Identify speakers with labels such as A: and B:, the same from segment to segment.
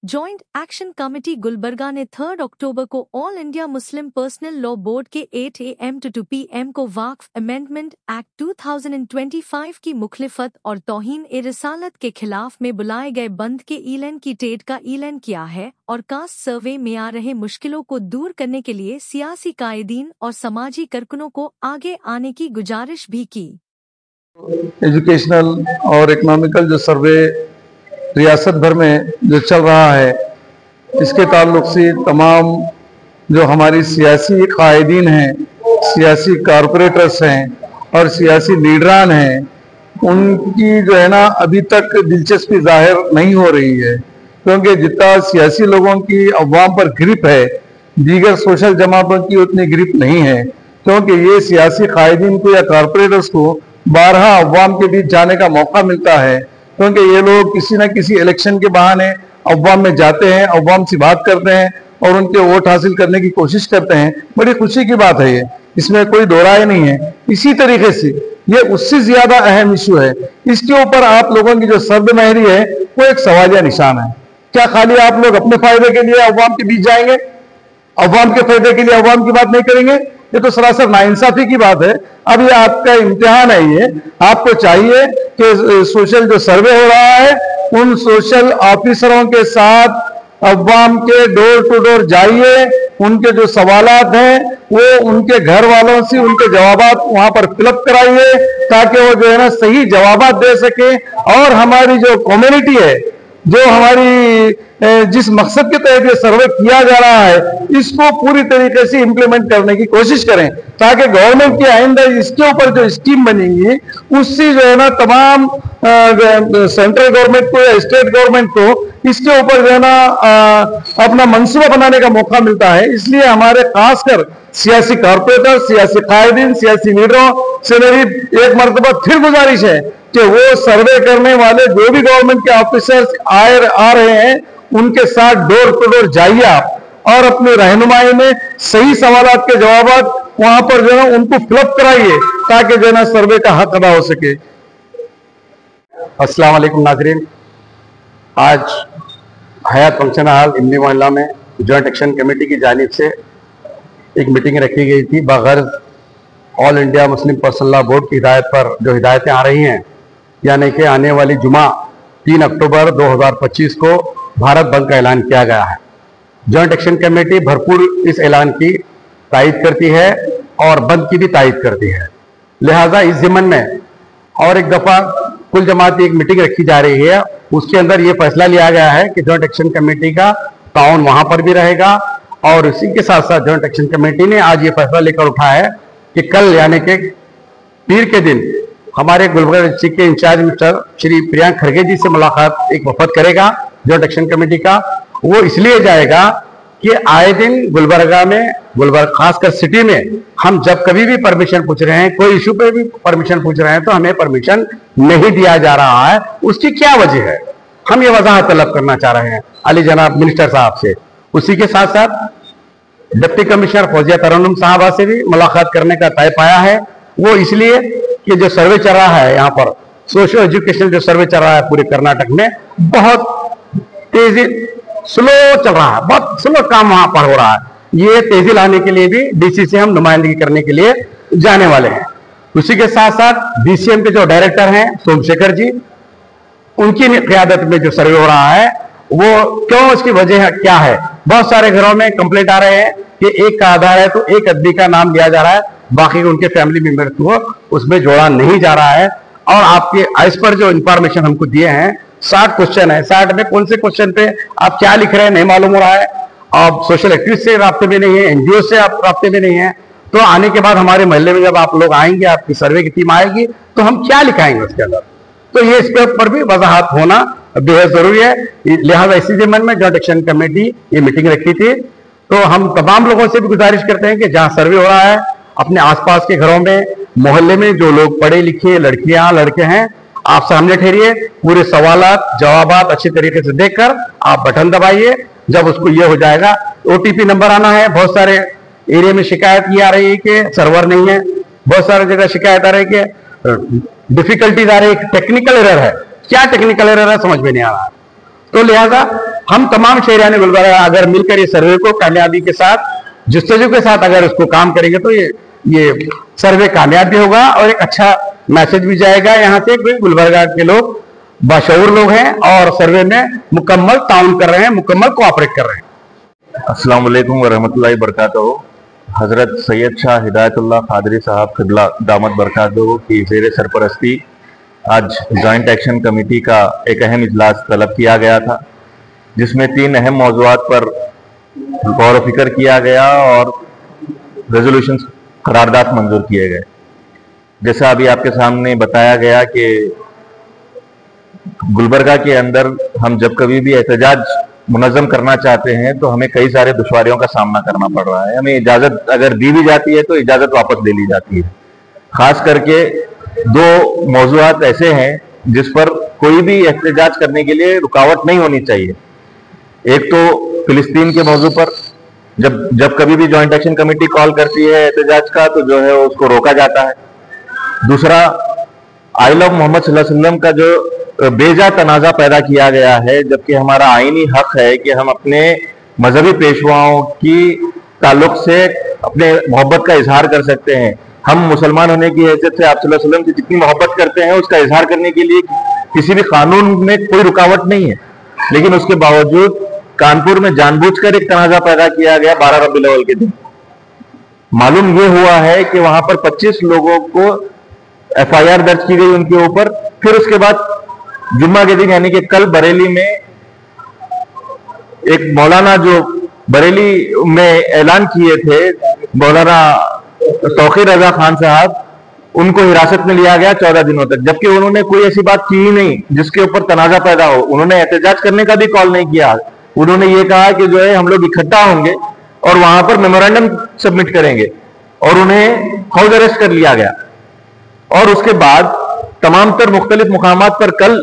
A: Joint action committee Gulbarga ने 3 अक्टूबर को all India Muslim personal law board के 8 AM to 2 PM को वक्फ अमेंडमेंट एक्ट 2025 की मुखलिफत और तौहीन ए रिसालत के खिलाफ में बुलाए गए बंद के ऐलान की डेट का ऐलान किया है और कास्ट सर्वे में आ रहे मुश्किलों को दूर करने के लिए सियासी कायदीन और समाजी कारकुनों को आगे आने की गुजारिश भी की।
B: एजुकेशनल और इकोनॉमिकल जो सर्वे रियासत भर में जो चल रहा है, इसके ताल्लुक से तमाम जो हमारी सियासी कायदीन हैं, सियासी कारपोरेटर्स हैं और सियासी लीडरान हैं, उनकी जो है ना अभी तक दिलचस्पी जाहिर नहीं हो रही है, क्योंकि जितना सियासी लोगों की अवाम पर ग्रिप है, दीगर सोशल जमातों की उतनी ग्रिप नहीं है, क्योंकि ये सियासी कायदीन को या कारपोरेटर्स को बारहा अवाम के बीच जाने का मौका मिलता है, क्योंकि ये लोग किसी न किसी इलेक्शन के बहाने अवाम में जाते हैं, अवाम से बात करते हैं और उनके वोट हासिल करने की कोशिश करते हैं। बड़ी खुशी की बात है ये, इसमें कोई दो राय नहीं है। इसी तरीके से ये उससे ज्यादा अहम इशू है। इसके ऊपर आप लोगों की जो सर्दमहरी है वो एक सवालिया निशान है। क्या खाली आप लोग अपने फायदे के लिए अवाम के बीच जाएंगे, अवाम के फायदे के लिए अवाम की बात नहीं करेंगे? ये तो सरासर नाइंसाफी की बात है। अब ये आपका इम्तिहान है। ये आपको चाहिए कि सोशल जो सर्वे हो रहा है उन सोशल ऑफिसरों के साथ अवाम के डोर टू डोर जाइए, उनके जो सवालात हैं वो उनके घर वालों से उनके जवाबात वहां पर फिलअप कराइए, ताकि वो जो है ना सही जवाबात दे सके और हमारी जो कम्युनिटी है, जो हमारी जिस मकसद के तहत ये सर्वे किया जा रहा है, इसको पूरी तरीके से इंप्लीमेंट करने की कोशिश करें, ताकि गवर्नमेंट की आइंदा इसके ऊपर जो स्कीम बनेंगी उससे जो है ना तमाम सेंट्रल गवर्नमेंट को या स्टेट गवर्नमेंट को इसके ऊपर जो है ना अपना मंसूबा बनाने का मौका मिलता है। इसलिए हमारे खासकर सियासी कारपोरेटर, सियासी कायदीन, सियासी लीडरों से मेरी एक मरतबा फिर गुजारिश है कि वो सर्वे करने वाले जो भी गवर्नमेंट के ऑफिसर्स आ रहे हैं उनके साथ डोर टू डोर जाइए आप और अपनी रहनुमाई में सही सवालात के जवाब वहां पर जो है उनको फिलअप कराइए, ताकि जो है ना सर्वे का हक अदा हो सके।
C: अस्सलाम वालेकुम नाज़रीन, आज हयात फंक्शन हॉल इमली मोहल्ला में जॉइंट एक्शन कमेटी की जानिब से एक मीटिंग रखी गई थी बगर्ज all India Muslim personal law board की हिदायत पर। जो हिदायतें आ रही हैं, यानी कि आने वाली जुमा 3 अक्टूबर 2025 को भारत बंद का ऐलान किया गया है। जॉइंट एक्शन कमेटी भरपूर इस ऐलान की तायीद करती है और बंद की भी तायीद करती है। लिहाजा इस ज़िम्मन में और एक दफ़ा कुल जमाती एक मीटिंग रखी जा रही है, उसके अंदर ये फैसला लिया गया है कि जॉइंट एक्शन कमेटी का ताउन वहां पर भी रहेगा। और इसी के साथ साथ जॉइंट एक्शन कमेटी ने आज ये फैसला लेकर उठा है कि कल यानी कि पीर के दिन हमारे गुलबर्गा डिस्ट्रिक्ट के इंचार्ज मिस्टर श्री प्रियांक खड़गे जी से मुलाकात एक वफद करेगा जॉइंट एक्शन कमेटी का। वो इसलिए जाएगा कि आए दिन गुलबर्गा में, गुलबर्गा खासकर सिटी में, हम जब कभी भी परमिशन पूछ रहे हैं, कोई इशू पे भी परमिशन पूछ रहे हैं, तो हमें परमिशन नहीं दिया जा रहा है। उसकी क्या वजह है, हम ये वजाहत तलब करना चाह रहे हैं अली जनाब मिनिस्टर साहब से। उसी के साथ साथ डिप्टी कमिश्नर फौजिया तरन्नुम साहबा से भी मुलाकात करने का तय पाया है। वो इसलिए कि जो सर्वे चल रहा है यहाँ पर, सोशल एजुकेशनल जो सर्वे चल रहा है पूरे कर्नाटक में, बहुत तेजी स्लो चल रहा है, बहुत स्लो काम वहां पर हो रहा है। ये तेजी लाने के लिए भी डीसी से हम नुमाइंदगी करने के लिए जाने वाले हैं। उसी के साथ साथ डीसीएम के जो डायरेक्टर हैं सोमशेखर जी, उनकी क़यादत में जो सर्वे हो रहा है वो क्यों, उसकी वजह क्या है। बहुत सारे घरों में कंप्लेंट आ रहे हैं कि एक का आधार है तो एक आदमी का नाम लिया जा रहा है, बाकी उनके फैमिली मेंबर को उसमें जोड़ा नहीं जा रहा है। और आपके इस पर जो इंफॉर्मेशन हमको दिए हैं, 60 क्वेश्चन है, 60 में कौन से क्वेश्चन पे आप क्या लिख रहे हैं नहीं मालूम हो रहा है। आप सोशल एक्टिविस्ट से राब्ते में नहीं है, एनजीओ से आप राब्ते में नहीं है, तो आने के बाद हमारे मोहल्ले में जब आप लोग आएंगे, आपकी सर्वे की टीम आएगी, तो हम क्या लिखाएंगे उसके अंदर। तो ये इसके ऊपर भी वजाहत होना बेहद जरूरी है। लिहाजा इसी ज़िम्मन में जॉइंट एक्शन कमेटी ये मीटिंग रखी थी। तो हम तमाम लोगों से भी गुजारिश करते हैं कि जहां सर्वे हो रहा है, अपने आसपास के घरों में, मोहल्ले में जो लोग पढ़े लिखे लड़कियां लड़के हैं, आप सामने ठहरिए, पूरे सवालात जवाबात अच्छी तरीके से देखकर आप बटन दबाइए। जब उसको ये हो जाएगा, ओटीपी नंबर आना है। बहुत सारे एरिया में शिकायत ये आ रही है कि सर्वर नहीं है, बहुत सारी जगह शिकायत आ रही है कि डिफिकल्टीज आ रही है, टेक्निकल एरर है। क्या टेक्निकल एरर है समझ में नहीं आ रहा। तो लिहाजा हम तमाम शहरियान गुलबर्गा अगर मिलकर ये सर्वे को कामयाबी के साथ, जुस्तजू के साथ अगर उसको काम करेंगे तो ये सर्वे कामयाब भी होगा और एक अच्छा मैसेज भी जाएगा यहाँ से कि गुलबर्गा के लोग बाशऊर लोग हैं और सर्वे में मुकम्मल ताउन कर रहे हैं, मुकम्मल कोऑपरेट कर रहे हैं।
D: अस्सलाम वालेकुम वरहमतुल्लाहि बरकातहू। हजरत सैयद शाह हिदायतुल्लाह कादरी साहब क़िबला दामत बरकातहू की ज़ेर सरपरस्ती आज जॉइंट एक्शन कमेटी का एक अहम इजलास तलब किया गया था, जिसमें 3 अहम मौज़ूआत पर गौर व फिक्र किया गया और रेजोल्यूशन करारदाद मंजूर किए गए। जैसा अभी आपके सामने बताया गया कि गुलबर्गा के अंदर हम जब कभी भी एहतजाज मुनज़्ज़म करना चाहते हैं तो हमें कई सारे दुश्वारियों का सामना करना पड़ रहा है। हमें इजाज़त अगर दी भी जाती है तो इजाज़त वापस ले ली जाती है। खास करके 2 मौज़ूआत ऐसे हैं जिस पर कोई भी एहतजाज करने के लिए रुकावट नहीं होनी चाहिए। एक तो फिलिस्तीन के मौजू पर जब कभी भी जॉइंट एक्शन कमेटी कॉल करती है एहतजाज का तो जो है उसको रोका जाता है। दूसरा, आइल ऑफ मोहम्मद सल्लल्लाहु अलैहि वसल्लम का जो बेजा तनाज़ा पैदा किया गया है, जबकि हमारा आईनी हक है कि हम अपने मजहबी पेशवाओं की ताल्लुक से अपने मोहब्बत का इजहार कर सकते हैं। हम मुसलमान होने की हैसियत से आप सल्लल्लाहु अलैहि वसल्लम की जितनी मोहब्बत करते हैं उसका इजहार करने के लिए किसी भी कानून में कोई रुकावट नहीं है, लेकिन उसके बावजूद कानपुर में जानबूझकर एक तनाज़ा पैदा किया गया 12 रबीउल अव्वल के दिन। मालूम यह हुआ है कि वहां पर 25 लोगों को FIR दर्ज की गई उनके ऊपर। फिर उसके बाद जुम्मा के दिन यानी कि कल बरेली में एक मौलाना जो बरेली में ऐलान किए थे, मौलाना तौक़ीर रजा खान साहब, उनको हिरासत में लिया गया 14 दिनों तक, जबकि उन्होंने कोई ऐसी बात की ही नहीं जिसके ऊपर तनाज़ा पैदा हो। उन्होंने एहतजाज करने का भी कॉल नहीं किया। उन्होंने ये कहा कि जो है हम लोग इकट्ठा होंगे और वहां पर मेमोरेंडम सबमिट करेंगे, और उन्हें हाउस अरेस्ट कर लिया गया। और उसके बाद तमाम तर मुख्तलिफ मुकामात पर कल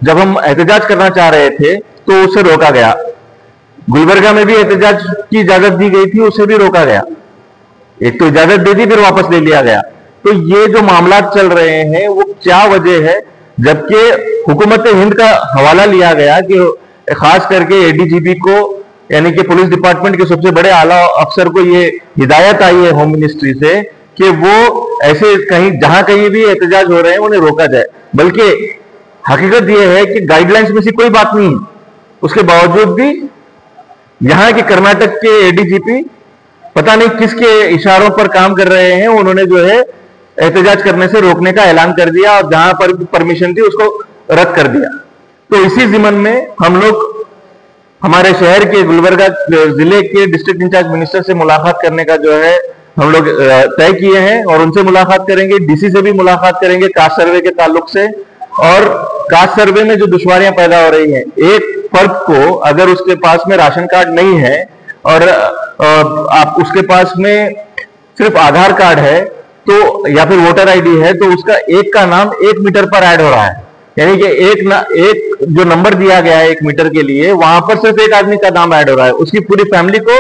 D: जब हम एहतजाज करना चाह रहे थे तो उसे रोका गया। गुलबर्गा में भी एहतजाज की इजाजत दी गई थी, उसे भी रोका गया। एक तो इजाजत दे दी फिर वापस ले लिया गया। तो ये जो मामला चल रहे हैं वो क्या वजह है, जबकि हुकूमत हिंद का हवाला लिया गया कि खास करके ADGP को यानी कि पुलिस डिपार्टमेंट के सबसे बड़े आला अफसर को ये हिदायत आई है होम मिनिस्ट्री से कि वो ऐसे जहां कहीं भी एहतजाज हो रहे हैं उन्हें रोका जाए। बल्कि हकीकत यह है कि गाइडलाइंस में से कोई बात नहीं है, उसके बावजूद भी यहां के कर्नाटक के ADGP पता नहीं किसके इशारों पर काम कर रहे हैं। उन्होंने जो है एहतजाज करने से रोकने का ऐलान कर दिया और जहां पर परमिशन थी उसको रद्द कर दिया। तो इसी जिमन में हम लोग हमारे शहर के गुलबर्गा जिले के डिस्ट्रिक्ट इंचार्ज मिनिस्टर से मुलाकात करने का जो है हम लोग तय किए हैं और उनसे मुलाकात करेंगे। DC से भी मुलाकात करेंगे कास्ट सर्वे के ताल्लुक से। और कास्ट सर्वे में जो दुश्वारियां पैदा हो रही हैं, एक फर्द को अगर उसके पास में राशन कार्ड नहीं है और आप उसके पास में सिर्फ आधार कार्ड है तो या फिर वोटर ID है, तो उसका एक का नाम 1 मीटर पर ऐड हो रहा है। यानी कि एक जो नंबर दिया गया है 1 मीटर के लिए, वहां पर सिर्फ एक आदमी का नाम ऐड हो रहा है, उसकी पूरी फैमिली को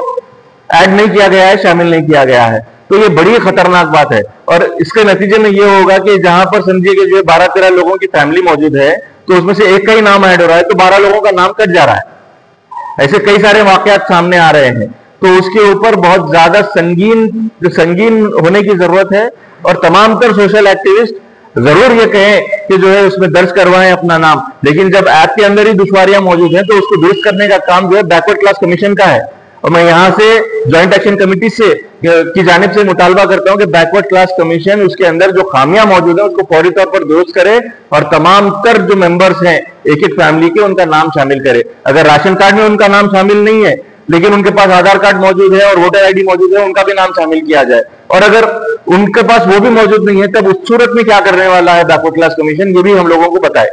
D: ऐड नहीं किया गया है, शामिल नहीं किया गया है। तो ये बड़ी खतरनाक बात है। और इसके नतीजे में ये होगा कि जहां पर समझिए कि जो 12-13 लोगों की फैमिली मौजूद है तो उसमें से एक का ही नाम ऐड हो रहा है, तो 12 लोगों का नाम कट जा रहा है। ऐसे कई सारे वाकयात सामने आ रहे हैं। तो उसके ऊपर बहुत ज्यादा संगीन होने की जरूरत है और तमाम तर सोशल एक्टिविस्ट जरूर ये कहें कि जो है उसमें दर्ज करवाएं अपना नाम, लेकिन जब ऐप के अंदर ही दुश्वारियां मौजूद हैं तो उसको दुरुस्त करने का काम जो है बैकवर्ड क्लास कमीशन का है। और मैं यहां से जॉइंट एक्शन कमेटी से की जानिब से मुतालबा करता हूं कि बैकवर्ड क्लास कमीशन उसके अंदर जो खामियां मौजूद है उसको फौरी तौर पर दुरुस्त करे और तमाम तर जो मेंबर्स हैं एक एक फैमिली के उनका नाम शामिल करे। अगर राशन कार्ड में उनका नाम शामिल नहीं है लेकिन उनके पास आधार कार्ड मौजूद है और वोटर ID मौजूद है, उनका भी नाम शामिल किया जाए। और अगर उनके पास वो भी मौजूद नहीं है तब उस सूरत में क्या करने वाला है बैकवर्ड क्लास कमीशन, ये भी हम लोगों को बताए।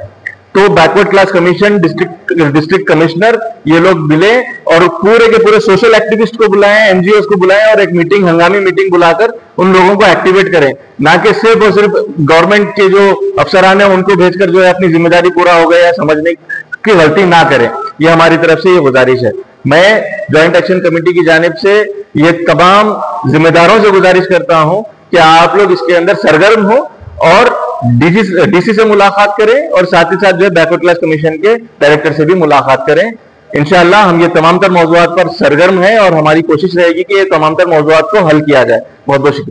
D: तो backward class commission, district commissioner, ये लोग मिले और पूरे के पूरे सोशल एक्टिविस्ट को बुलाएं, NGOs को बुलाएं और एक मीटिंग, हंगामी मीटिंग बुलाकर उन लोगों को एक्टिवेट करें, ना कि सिर्फ और सिर्फ गवर्नमेंट के जो अफसरान है उनको भेजकर जो है अपनी जिम्मेदारी पूरा हो गया समझने की गलती ना करें। ये हमारी तरफ से ये गुजारिश है। मैं जॉइंट एक्शन कमेटी की जानिब से ये तमाम जिम्मेदारों से गुजारिश करता हूं कि आप लोग इसके अंदर सरगर्म हो और DC से मुलाकात करें और साथ ही साथ जो है बैकवर्ड क्लास कमीशन के डायरेक्टर से भी मुलाकात करें। इंशाअल्लाह हम ये तमाम तर मौज़ूआत पर सरगर्म हैं और हमारी कोशिश रहेगी कि ये तमाम तर मौज़ूआत को हल किया जाए। बहुत बहुत शुक्रिया।